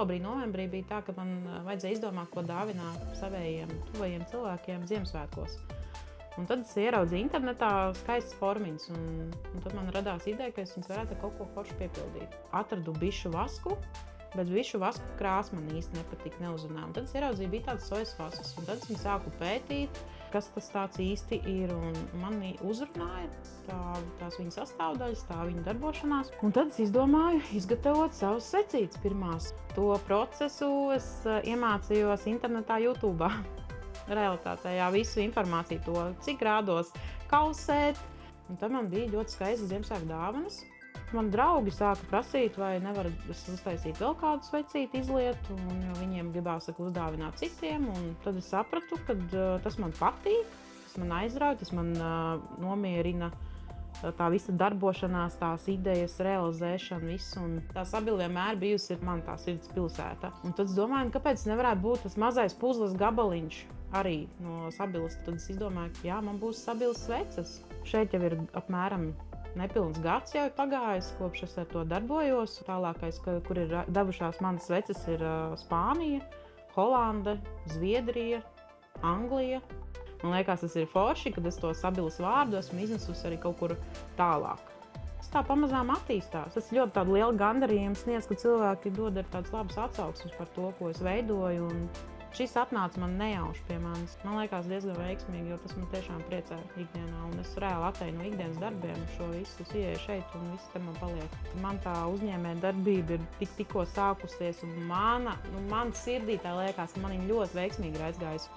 oktobrī, novembrī bija tā, ka man vajadzēja izdomāt, ko dāvināt savējiem tuvajiem cilvēkiem Ziemassvētkos. Un tad es ieraudzīju internetā skaistas formiņas, un tad man radās ideja, ka es viņas varētu ar kaut ko foršu piepildīt. Atradu bišu vasku, bet bišu vasku krāsa man īsti nepatika, neuzrunāja. Un tad es ieraudzīju, bija tāds sojas vasas, un tad es viņu sāku pētīt, kas tas tāds īsti ir, un mani uzrunāja tās viņa sastāvdaļas, tā viņa darbošanās. Un tad es izdomāju izgatavot savus secītes pirmās. To procesu es iemācījos internetā, YouTube'ā. Realitātē, jā, visu informāciju to, cik grādos kausēt. Un tad man bija ļoti skaistas Ziemassvētku dāvanas. Man draugi sāka prasīt, vai nevaru uztaisīt vēl kādu svecīti izlietu, jo viņiem gribās uzdāvināt citiem. Un tad es sapratu, ka tas man patīk, tas man aizrauj, tas man nomierina tā visa darbošanās, tās idejas, realizēšana, viss. Un tā Sabile vienmēr bijusi man tā sirds pilsēta. Un tad es domāju, kāpēc nevarētu būt tas mazais puzles gabaliņš arī no Sabiles. Tad es izdomāju, ka jā, man būs Sabiles sveces. Šeit jau ir apmēram nepilns gads jau pagājis, kopš es ar to darbojos. Tālākais, kur ir devušās manas sveces, ir Spānija, Holande, Zviedrija, Anglija. Man liekas, tas ir forši, kad es to Sabiles vārdu esmu iznesusi arī kaut kur tālāk. Tas tā pamazām attīstās. Tas ļoti tādu lielu gandarījumu sniedz, ka cilvēki dod ar tādas labas atsauksmes par to, ko es veidoju. Un šis atnāca man nejauši pie manis. Man liekas diezgan veiksmīgi, jo tas man tiešām priecē ikdienā. Un es reāli atēju no ikdienas darbiem šo visu. Es ieeju šeit un viss te man paliek. Man tā uzņēmē darbība ir tikko sākusies un mana sirdī tā liekas, ka man viņa ļoti veiksmīgi ir aizgājusi.